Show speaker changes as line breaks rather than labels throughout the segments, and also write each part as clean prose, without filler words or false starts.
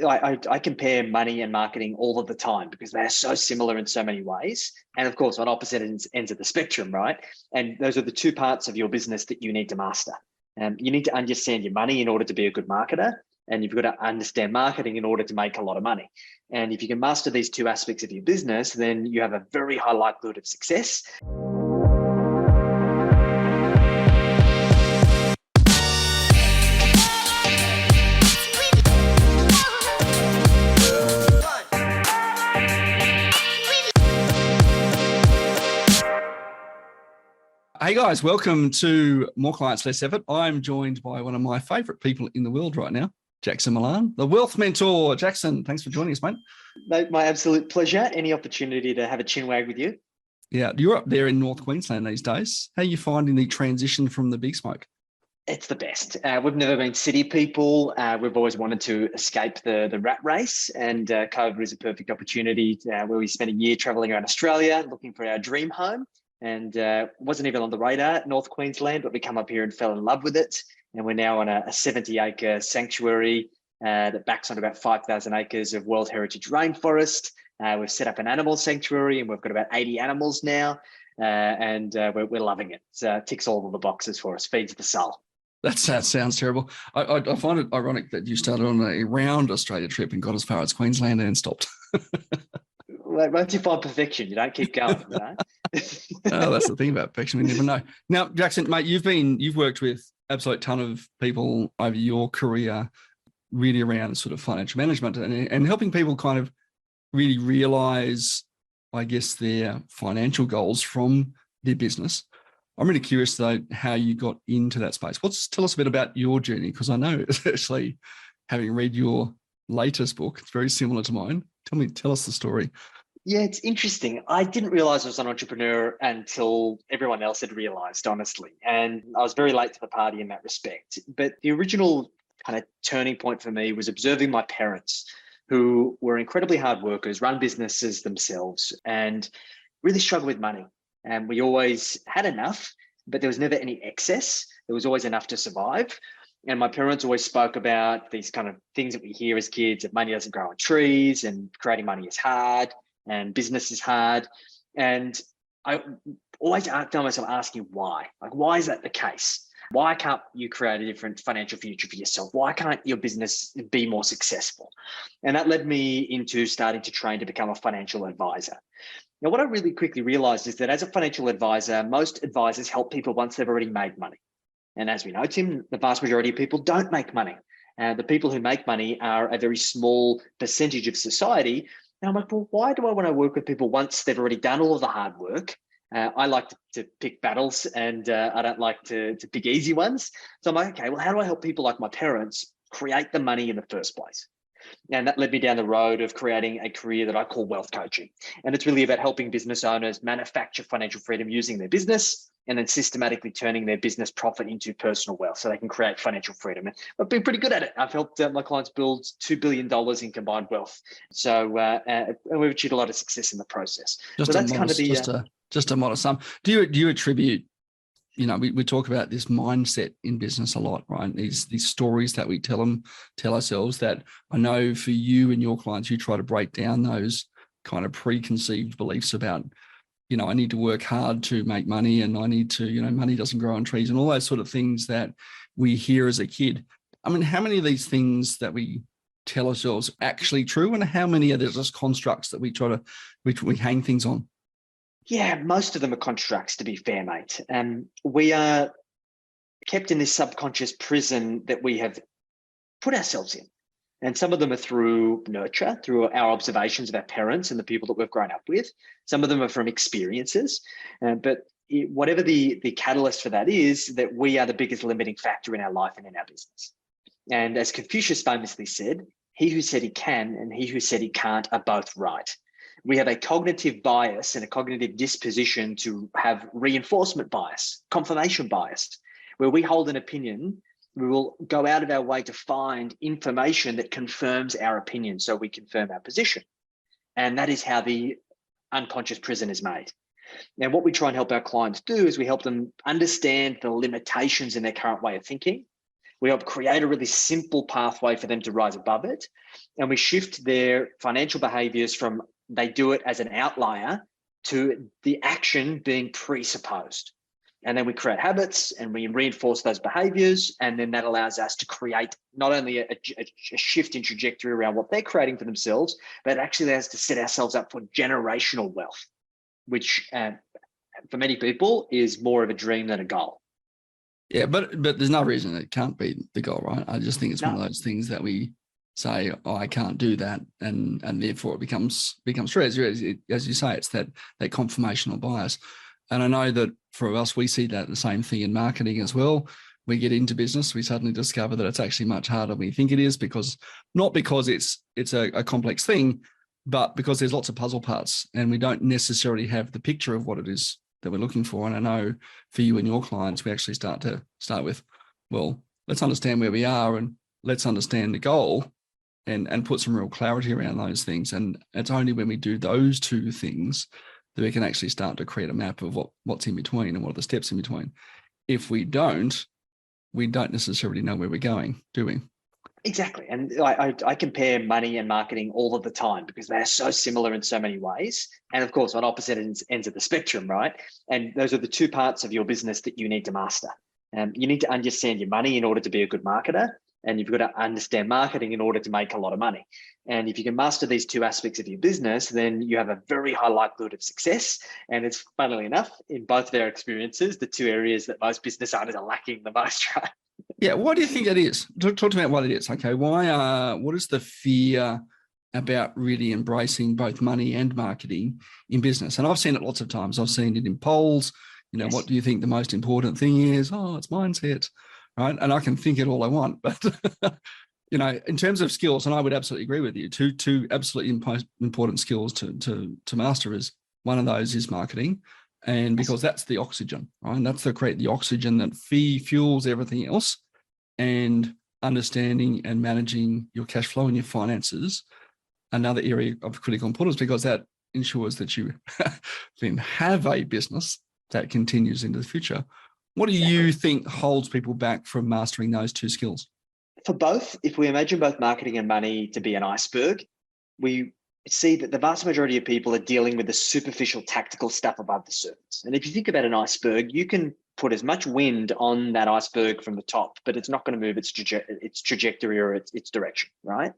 I compare money and marketing all of the time because they're so similar in so many ways. And of course, on opposite ends of the spectrum, right? And those are the two parts of your business that you need to master. You need to understand your money in order to be a good marketer. And you've got to understand marketing in order to make a lot of money. And if you can master these two aspects of your business, then you have a very high likelihood of success.
Hey guys, welcome to More Clients, Less Effort. I'm joined by one of my favorite people in the world right now, Jackson Milan, the wealth mentor. Jackson, thanks for joining us, mate.
Mate, my absolute pleasure. Any opportunity to have a chin wag with you.
Yeah, you're up there in North Queensland these days. How are you finding the transition from the big smoke?
It's the best. We've never been city people. We've always wanted to escape the rat race, and COVID was a perfect opportunity where we spent a year traveling around Australia looking for our dream home. And wasn't even on the radar, North Queensland, but we come up here and fell in love with it. And we're now on a 70-acre sanctuary that backs on about 5,000 acres of World Heritage rainforest. We've set up an animal sanctuary and we've got about 80 animals now. And we're loving it. It ticks all of the boxes for us, feeds the soul.
That sounds terrible. I find it ironic that you started on a round Australia trip and got as far as Queensland and stopped.
Once you find perfection, you don't keep going, you know?
Oh, that's the thing about perfection. We never know. Now, Jackson, mate, you've worked with absolute ton of people over your career, really around sort of financial management and helping people kind of really realize, I guess, their financial goals from their business. I'm really curious though how you got into that space. Tell us a bit about your journey, because I know, especially having read your latest book, it's very similar to mine. Tell us the story.
Yeah, it's interesting. I didn't realize I was an entrepreneur until everyone else had realized, honestly. And I was very late to the party in that respect. But the original kind of turning point for me was observing my parents, who were incredibly hard workers, run businesses themselves, and really struggled with money. And we always had enough, but there was never any excess. There was always enough to survive. And my parents always spoke about these kind of things that we hear as kids, that money doesn't grow on trees and creating money is hard and business is hard. And I always found myself asking why. Like, why is that the case? Why can't you create a different financial future for yourself? Why can't your business be more successful? And that led me into starting to train to become a financial advisor. Now, what I really quickly realized is that as a financial advisor, most advisors help people once they've already made money. And as we know, Tim, the vast majority of people don't make money. The people who make money are a very small percentage of society. And I'm like, well, why do I want to work with people once they've already done all of the hard work? I like to pick battles, and I don't like to pick easy ones. So I'm like, okay, well, how do I help people like my parents create the money in the first place? And that led me down the road of creating a career that I call wealth coaching. And it's really about helping business owners manufacture financial freedom using their business and then systematically turning their business profit into personal wealth so they can create financial freedom. And I've been pretty good at it. I've helped my clients build $2 billion in combined wealth. So and we've achieved a lot of success in the process. Just
a modest sum. Do you attribute, we talk about this mindset in business a lot, right? These stories that we tell ourselves, that I know for you and your clients, you try to break down those kind of preconceived beliefs about, I need to work hard to make money, and I need to, money doesn't grow on trees, and all those sort of things that we hear as a kid. I mean, how many of these things that we tell ourselves are actually true, and how many are there just constructs that we hang things on?
Yeah, most of them are constructs, to be fair, mate. We are kept in this subconscious prison that we have put ourselves in. And some of them are through nurture, through our observations of our parents and the people that we've grown up with. Some of them are from experiences. But whatever the catalyst for that is, that we are the biggest limiting factor in our life and in our business. And as Confucius famously said, he who said he can and he who said he can't are both right. We have a cognitive bias and a cognitive disposition to have reinforcement bias, confirmation bias, where we hold an opinion. We will go out of our way to find information that confirms our opinion, so we confirm our position. And that is how the unconscious prison is made. Now, what we try and help our clients do is we help them understand the limitations in their current way of thinking. We help create a really simple pathway for them to rise above it. And we shift their financial behaviors from they do it as an outlier to the action being presupposed. And then we create habits and we reinforce those behaviors. And then that allows us to create not only a shift in trajectory around what they're creating for themselves, but it actually allows us to set ourselves up for generational wealth, which for many people is more of a dream than a goal.
Yeah, but there's no reason it can't be the goal, right? I just think it's one of those things that we say, oh, I can't do that, and therefore it becomes true. As you say, it's that confirmational bias. And I know that for us, we see that the same thing in marketing as well. We get into business, we suddenly discover that it's actually much harder than we think it is, because not because it's a complex thing, but because there's lots of puzzle parts and we don't necessarily have the picture of what it is that we're looking for. And I know for you and your clients, we actually start with, well, let's understand where we are and let's understand the goal and put some real clarity around those things. And it's only when we do those two things that we can actually start to create a map of what's in between and what are the steps in between. If we don't necessarily know where we're going, do we?
Exactly. And I compare money and marketing all of the time because they're so similar in so many ways. And of course, on opposite ends of the spectrum, right? And those are the two parts of your business that you need to master. You need to understand your money in order to be a good marketer. And you've got to understand marketing in order to make a lot of money. And if you can master these two aspects of your business, then you have a very high likelihood of success. And it's, funnily enough, in both their experiences, the two areas that most business owners are lacking the most, right?
Yeah, why do you think it is? Talk to me about what it is. Okay, what is the fear about really embracing both money and marketing in business? And I've seen it lots of times. I've seen it in polls. Yes. What do you think the most important thing is? Oh, it's mindset, right? And I can think it all I want, but in terms of skills, and I would absolutely agree with you. Two absolutely important skills to master is, one of those is marketing. And because that's the oxygen, right? And that's the oxygen that fuels everything else. And understanding and managing your cash flow and your finances, another area of critical importance, because that ensures that you then have a business that continues into the future. What do you think holds people back from mastering those two skills?
For both, if we imagine both marketing and money to be an iceberg, we see that the vast majority of people are dealing with the superficial tactical stuff above the surface. And if you think about an iceberg, you can put as much wind on that iceberg from the top, but it's not going to move its trajectory or its direction, right?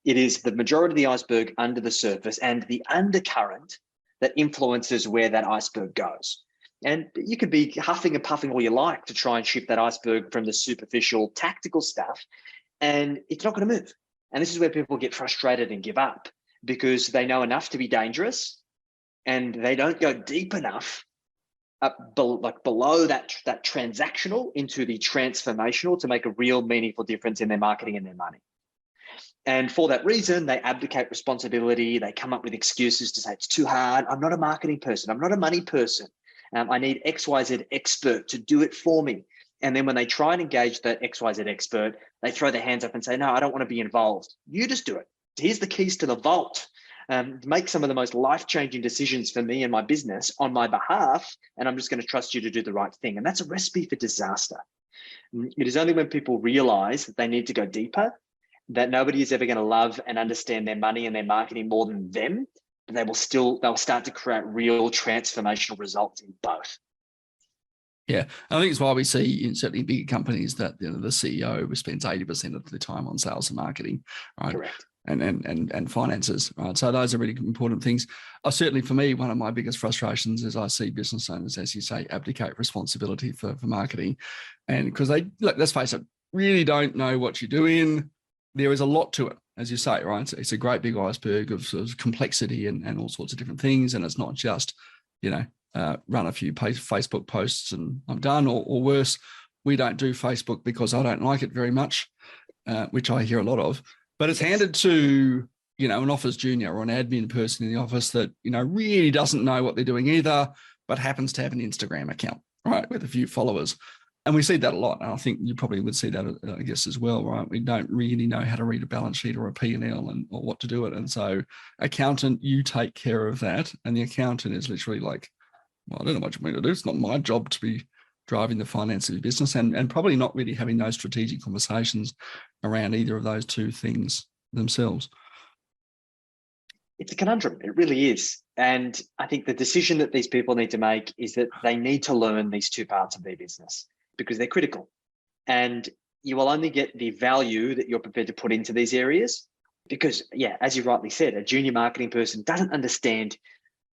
It is the majority of the iceberg under the surface and the undercurrent that influences where that iceberg goes. And you could be huffing and puffing all you like to try and shift that iceberg from the superficial tactical stuff, and it's not going to move. And this is where people get frustrated and give up, because they know enough to be dangerous and they don't go deep enough below that transactional into the transformational to make a real meaningful difference in their marketing and their money. And for that reason, they abdicate responsibility. They come up with excuses to say, it's too hard. I'm not a marketing person. I'm not a money person. I need XYZ expert to do it for me. And then when they try and engage that XYZ expert, they throw their hands up and say, no, I don't want to be involved. You just do it. Here's the keys to the vault. Make some of the most life-changing decisions for me and my business on my behalf, and I'm just going to trust you to do the right thing. And that's a recipe for disaster. It is only when people realize that they need to go deeper, that nobody is ever going to love and understand their money and their marketing more than them, but they'll start to create real transformational results in both.
Yeah, I think it's why we see in certainly bigger companies that the CEO spends 80% of the time on sales and marketing, right?
Correct.
And finances, right? So those are really important things. Certainly for me, one of my biggest frustrations is I see business owners, as you say, abdicate responsibility for marketing. And because they, look, let's face it, really don't know what you're doing. There is a lot to it, as you say, right? It's a great big iceberg of sort of complexity and all sorts of different things. And it's not just, run a few Facebook posts and I'm done, or worse, we don't do Facebook because I don't like it very much, which I hear a lot of. But it's handed to, an office junior or an admin person in the office that, really doesn't know what they're doing either, but happens to have an Instagram account, right, with a few followers. And we see that a lot. And I think you probably would see that, I guess, as well, right? We don't really know how to read a balance sheet or a P&L or what to do it. And so accountant, you take care of that. And the accountant is literally like, well, I don't know what you mean to do. It's not my job to be driving the finance of your business, and probably not really having those strategic conversations around either of those two things themselves.
It's a conundrum. It really is. And I think the decision that these people need to make is that they need to learn these two parts of their business because they're critical. And you will only get the value that you're prepared to put into these areas because, yeah, as you rightly said, a junior marketing person doesn't understand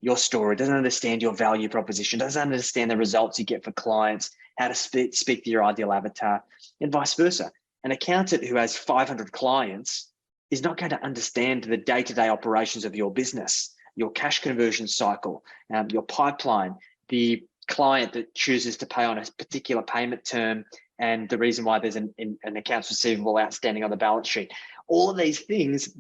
your story, doesn't understand your value proposition, doesn't understand the results you get for clients, how to speak to your ideal avatar, and vice versa. An accountant who has 500 clients is not going to understand the day-to-day operations of your business, your cash conversion cycle, your pipeline, the client that chooses to pay on a particular payment term, and the reason why there's an accounts receivable outstanding on the balance sheet. All of these things,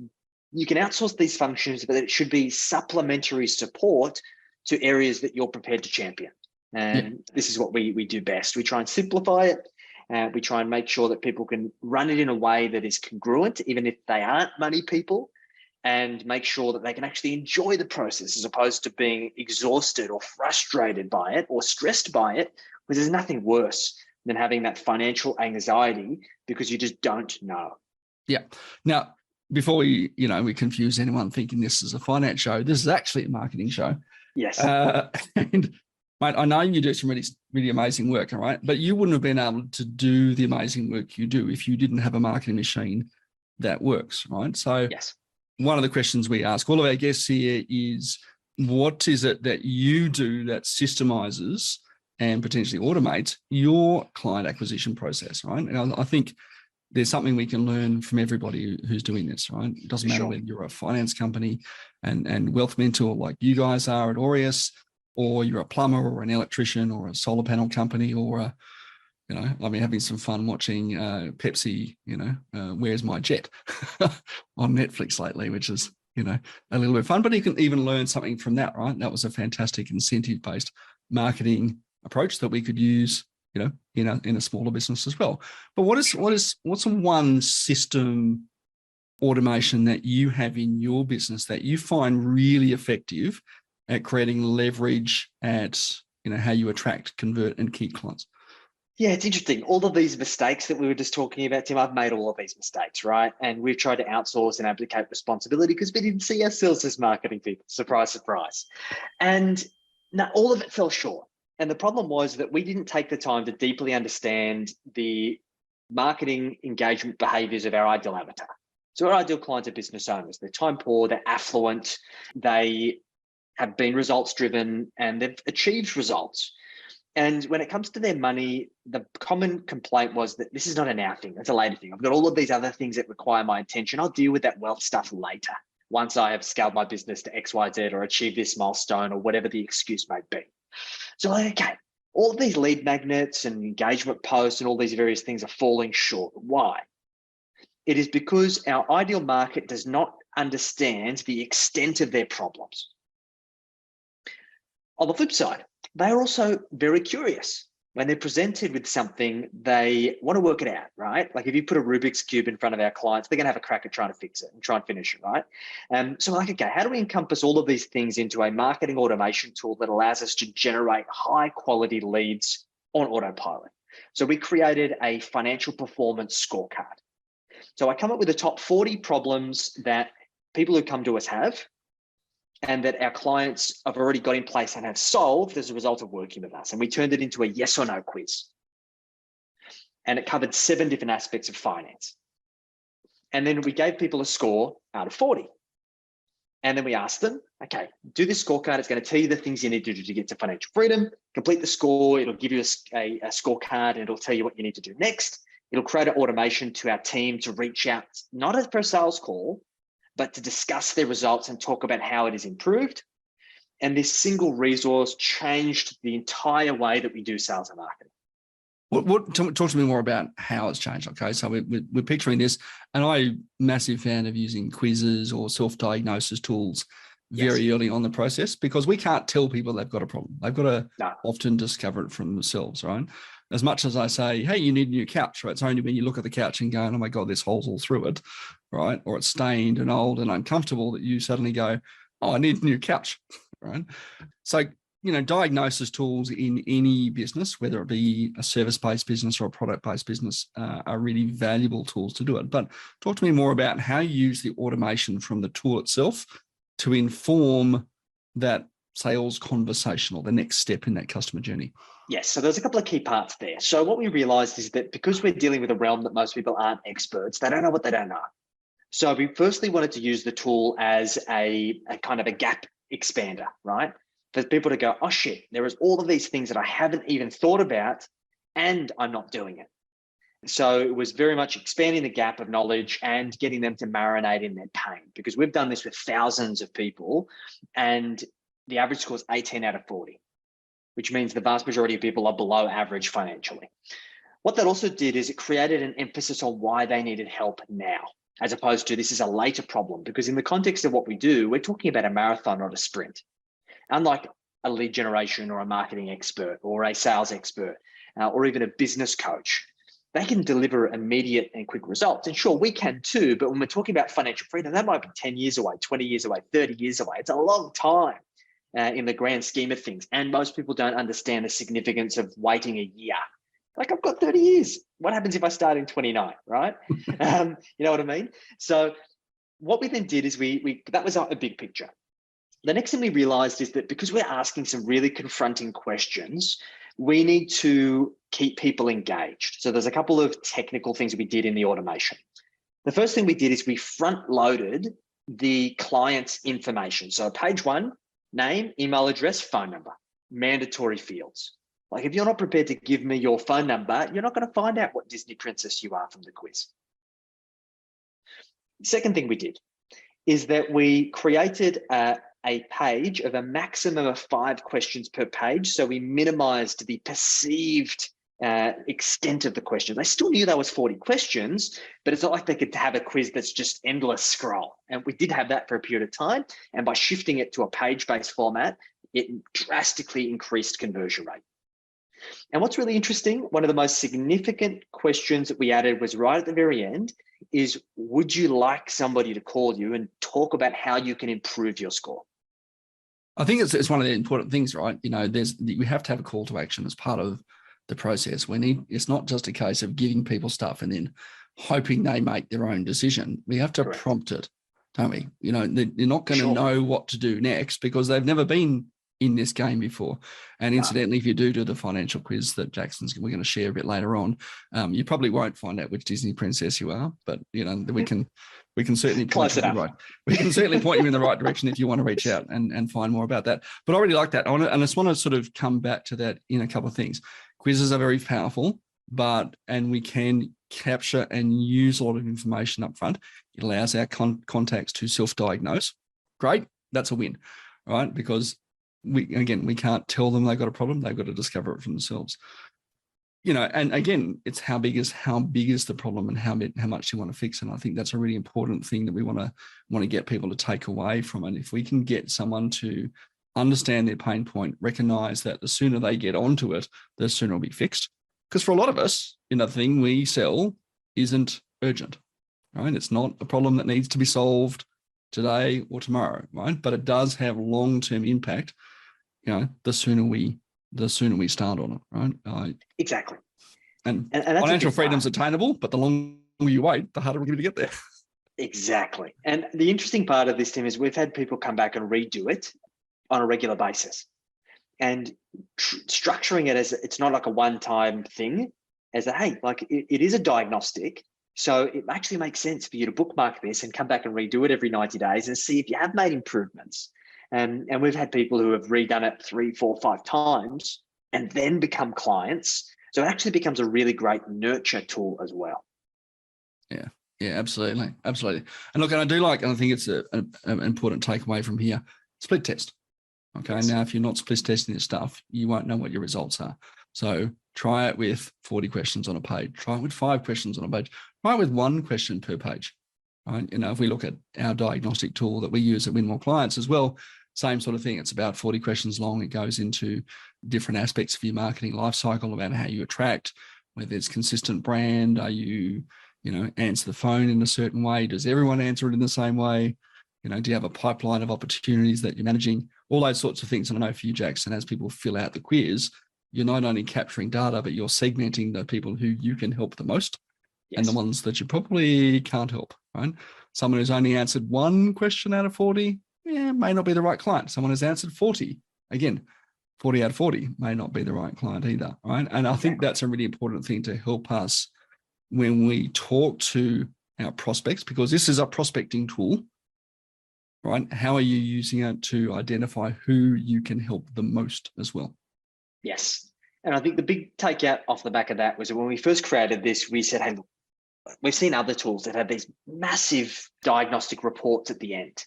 you can outsource these functions, but it should be supplementary support to areas that you're prepared to champion. And this is what we do best. We try and simplify it. We try and make sure that people can run it in a way that is congruent, even if they aren't money people, and make sure that they can actually enjoy the process as opposed to being exhausted or frustrated by it or stressed by it, because there's nothing worse than having that financial anxiety because you just don't know.
Yeah. Now, before we confuse anyone thinking this is a finance show, this is actually a marketing show.
Yes.
And mate, I know you do some really, really amazing work, all right? But you wouldn't have been able to do the amazing work you do if you didn't have a marketing machine that works, right? So
yes.
One of the questions we ask all of our guests here is, what is it that you do that systemizes and potentially automates your client acquisition process, right? And I think there's something we can learn from everybody who's doing this, right? It doesn't matter whether you're a finance company and wealth mentor like you guys are at Aureus, or you're a plumber or an electrician or a solar panel company, or I've been having some fun watching Pepsi, Where's My Jet on Netflix lately, which is, a little bit fun, but you can even learn something from that, right? That was a fantastic incentive-based marketing approach that we could use, in a smaller business as well. But what's one system automation that you have in your business that you find really effective at creating leverage at, how you attract, convert, and keep clients?
Yeah, it's interesting. All of these mistakes that we were just talking about, Tim, I've made all of these mistakes, right? And we've tried to outsource and abdicate responsibility because we didn't see ourselves as marketing people. Surprise, surprise. And now all of it fell short. And the problem was that we didn't take the time to deeply understand the marketing engagement behaviors of our ideal avatar. So our ideal clients are business owners. They're time poor, they're affluent, they have been results driven, and they've achieved results. And when it comes to their money, the common complaint was that this is not a now thing, it's a later thing. I've got all of these other things that require my attention. I'll deal with that wealth stuff later, once I have scaled my business to XYZ or achieved this milestone or whatever the excuse may be. So okay, all of these lead magnets and engagement posts and all these various things are falling short. Why? It is because our ideal market does not understand the extent of their problems. On the flip side, they're also very curious. When they're presented with something, they want to work it out, right? Like if you put a Rubik's Cube in front of our clients, they're going to have a crack at trying to fix it and try and finish it, right? So we're like, okay, how do we encompass all of these things into a marketing automation tool that allows us to generate high quality leads on autopilot? So we created a financial performance scorecard. So I come up with the top 40 problems that people who come to us have, and that our clients have already got in place and have solved as a result of working with us. And we turned it into a yes or no quiz. And it covered 7 different aspects of finance. And then we gave people a score out of 40. And then we asked them, okay, do this scorecard. It's going to tell you the things you need to do to get to financial freedom. Complete the score. It'll give you a scorecard and it'll tell you what you need to do next. It'll create an automation to our team to reach out, not as per sales call, but to discuss their results and talk about how it is improved. And this single resource changed the entire way that we do sales and marketing.
Talk to me more about how it's changed. Okay, so we're picturing this, and I'm a massive fan of using quizzes or self-diagnosis tools very early on the process, because we can't tell people they've got a problem. They've got to often discover it from themselves, right? As much as I say, hey, you need a new couch, right? It's only when you look at the couch and go, oh my God, there's holes all through it, right? Or it's stained and old and uncomfortable that you suddenly go, oh, I need a new couch, right? So diagnosis tools in any business, whether it be a service-based business or a product-based business, are really valuable tools to do it. But talk to me more about how you use the automation from the tool itself to inform that sales conversation or the next step in that customer journey.
Yes, so there's a couple of key parts there. So what we realized is that because we're dealing with a realm that most people aren't experts, they don't know what they don't know. So we firstly wanted to use the tool as a kind of a gap expander, right? For people to go, oh shit, there is all of these things that I haven't even thought about and I'm not doing it. So it was very much expanding the gap of knowledge and getting them to marinate in their pain, because we've done this with thousands of people and the average score is 18 out of 40, which means the vast majority of people are below average financially. What that also did is it created an emphasis on why they needed help now, as opposed to this is a later problem, because in the context of what we do, we're talking about a marathon, not a sprint. Unlike a lead generation or a marketing expert or a sales expert or even a business coach, they can deliver immediate and quick results. And sure, we can too, but when we're talking about financial freedom, that might be 10 years away, 20 years away, 30 years away. It's a long time in the grand scheme of things. And most people don't understand the significance of waiting a year. Like, I've got 30 years. What happens if I start in 29, right? You know what I mean? So what we then did is that was a big picture. The next thing we realized is that because we're asking some really confronting questions, we need to keep people engaged. So there's a couple of technical things we did in the automation. The first thing we did is we front loaded the client's information. So page one, name, email address, phone number, mandatory fields. Like, if you're not prepared to give me your phone number, you're not going to find out what Disney princess you are from the quiz. The second thing we did is that we created a page of a maximum of 5 questions per page. So we minimized the perceived extent of the questions. I still knew there was 40 questions, but it's not like they could have a quiz that's just endless scroll. And we did have that for a period of time. And by shifting it to a page-based format, it drastically increased conversion rate. And what's really interesting, one of the most significant questions that we added was right at the very end is, would you like somebody to call you and talk about how you can improve your score?
I think it's one of the important things, right? We have to have a call to action as part of the process. It's not just a case of giving people stuff and then hoping they make their own decision. We have to
Correct.
prompt it, don't we? They're not going to know what to do next because they've never been in this game before. And incidentally, if you do the financial quiz that we're going to share a bit later on, you probably won't find out which Disney princess you are, but we can certainly point you in the right. We can certainly point you in the right direction if you want to reach out and find more about that. But I really like that. I just want to sort of come back to that in a couple of things. Quizzes are very powerful, and we can capture and use a lot of information up front. It allows our contacts to self-diagnose. Great, that's a win, right? Because we can't tell them they've got a problem. They've got to discover it for themselves. And again, it's how big is the problem and how much you want to fix it. And I think that's a really important thing that we want to get people to take away from it. If we can get someone to understand their pain point, recognize that the sooner they get onto it, the sooner it'll be fixed. Because for a lot of us, the thing we sell isn't urgent, right? It's not a problem that needs to be solved today or tomorrow, right? But it does have long-term impact. The sooner we start on it, right?
Exactly.
And financial freedom's attainable, but the longer you wait, the harder we're going to get there.
Exactly. And the interesting part of this, Tim, is we've had people come back and redo it on a regular basis. And structuring it as it's not like a one-time thing, as it is a diagnostic. So it actually makes sense for you to bookmark this and come back and redo it every 90 days and see if you have made improvements. And we've had people who have redone it 3, 4, 5 times and then become clients. So it actually becomes a really great nurture tool as well.
Yeah, absolutely. And look, and I think it's an important takeaway from here. Split test. Okay. Yes. Now, if you're not split testing this stuff, you won't know what your results are. So try it with 40 questions on a page. Try it with 5 questions on a page. Try it with 1 question per page. Right? If we look at our diagnostic tool that we use at Win More Clients as well, same sort of thing. It's about 40 questions long. It goes into different aspects of your marketing life cycle about how you attract, whether it's consistent brand, are you, answer the phone in a certain way? Does everyone answer it in the same way? Do you have a pipeline of opportunities that you're managing? All those sorts of things. And I know for you, Jackson, as people fill out the quiz, you're not only capturing data, but you're segmenting the people who you can help the most and the ones that you probably can't help, right? Someone who's only answered one question out of 40, may not be the right client. Someone who's answered 40, again, 40 out of 40 may not be the right client either, right? And I think that's a really important thing to help us when we talk to our prospects, because this is a prospecting tool, right? How are you using it to identify who you can help the most as well?
Yes. And I think the big takeout off the back of that was that when we first created this, we said, hey, look, we've seen other tools that have these massive diagnostic reports at the end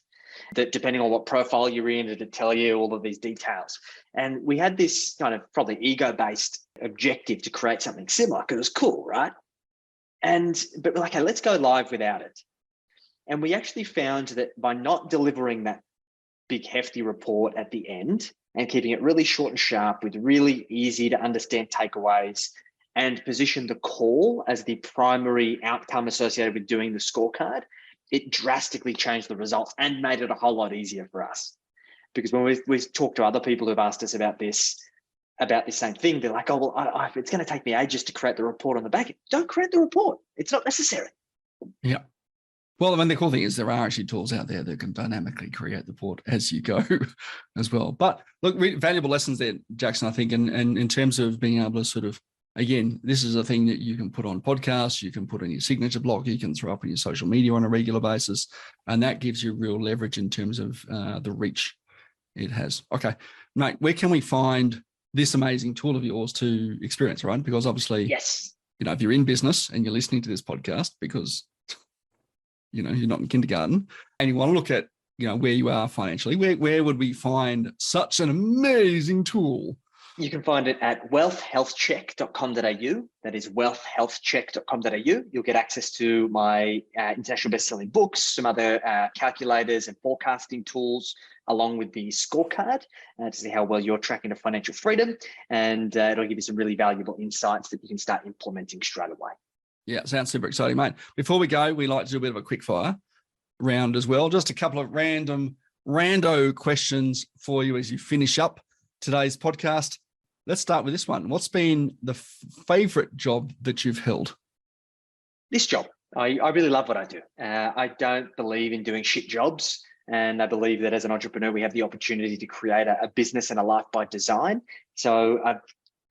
that, depending on what profile you're in, it'll tell you all of these details. And we had this kind of probably ego-based objective to create something similar because it was cool, right? But we're like, okay, let's go live without it. And we actually found that by not delivering that big hefty report at the end and keeping it really short and sharp with really easy to understand takeaways, and position the call as the primary outcome associated with doing the scorecard, it drastically changed the results and made it a whole lot easier for us. Because when we talk to other people who've asked us about this same thing, they're like, oh, well, it's going to take me ages to create the report on the back end. Don't create the report. It's not necessary.
Yeah. Well, I mean, the cool thing is there are actually tools out there that can dynamically create the report as you go as well. But look, valuable lessons there, Jackson, I think, and in terms of being able to sort of, again, this is a thing that you can put on podcasts, you can put in your signature blog, you can throw up on your social media on a regular basis, and that gives you real leverage in terms of the reach it has. Okay, mate, where can we find this amazing tool of yours to experience, right? Because obviously,
yes,
if you're in business and you're listening to this podcast because, you're not in kindergarten and you want to look at, where you are financially, where would we find such an amazing tool?
You can find it at wealthhealthcheck.com.au. That is wealthhealthcheck.com.au. You'll get access to my international best-selling books, some other calculators and forecasting tools, along with the scorecard to see how well you're tracking to financial freedom. And it'll give you some really valuable insights that you can start implementing straight away.
Yeah, sounds super exciting, mate. Before we go, we like to do a bit of a quick fire round as well. Just a couple of rando questions for you as you finish up today's podcast. Let's start with this one. What's been the favorite job that you've held?
This job. I really love what I do. I don't believe in doing shit jobs. And I believe that as an entrepreneur, we have the opportunity to create a business and a life by design. So I've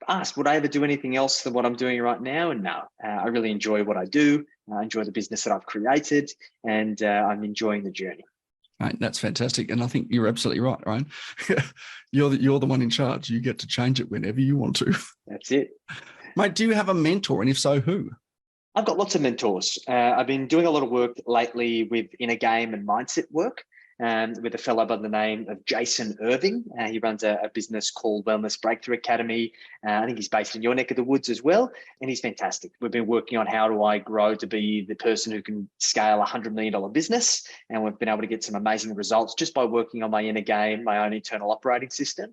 asked, would I ever do anything else than what I'm doing right now? And no, I really enjoy what I do. I enjoy the business that I've created, and I'm enjoying the journey.
Right, that's fantastic. And I think you're absolutely right, Ryan. You're the one in charge. You get to change it whenever you want to.
That's it.
Mate, do you have a mentor? And if so, who?
I've got lots of mentors. I've been doing a lot of work lately with inner game and mindset work. With a fellow by the name of Jason Irving. He runs a business called Wellness Breakthrough Academy. I think he's based in your neck of the woods as well. And he's fantastic. We've been working on how do I grow to be the person who can scale a $100 million business. And we've been able to get some amazing results just by working on my inner game, my own internal operating system.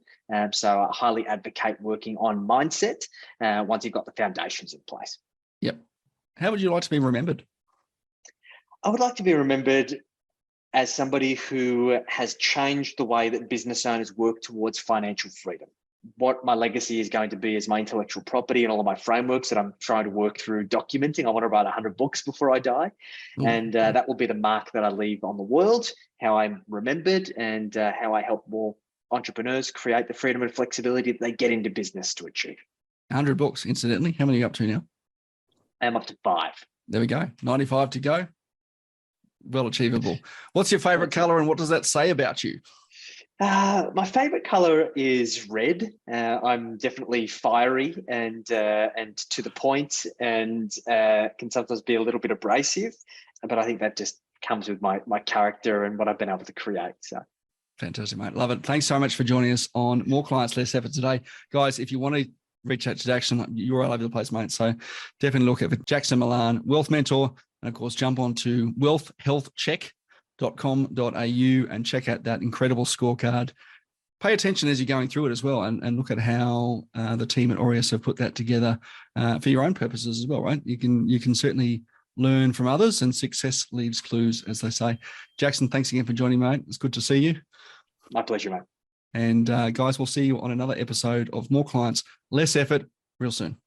So I highly advocate working on mindset once you've got the foundations in place.
Yep. How would you like to be remembered?
I would like to be remembered as somebody who has changed the way that business owners work towards financial freedom. What my legacy is going to be is my intellectual property and all of my frameworks that I'm trying to work through documenting. I want to write 100 books before I die. And that will be the mark that I leave on the world, how I'm remembered, and how I help more entrepreneurs create the freedom and flexibility that they get into business to achieve.
100 books, incidentally. How many are you up to now?
I'm up to 5.
There we go. 95 to go. Well achievable. What's your favorite color and what does that say about you?
My favorite color is red. I'm definitely fiery and to the point, and can sometimes be a little bit abrasive, but I think that just comes with my character and what I've been able to create. So
fantastic, mate. Love it. Thanks so much for joining us on More Clients, Less Effort today. Guys, if you want to reach out to Jackson, you're all over the place, mate. So definitely look at Jackson Milan, Wealth Mentor. And of course, jump on to wealthhealthcheck.com.au and check out that incredible scorecard. Pay attention as you're going through it as well, and look at how the team at Aureus have put that together for your own purposes as well, right? You can certainly learn from others, and success leaves clues, as they say. Jackson, thanks again for joining, mate. It's good to see you.
My pleasure, mate.
And guys, we'll see you on another episode of More Clients, Less Effort real soon.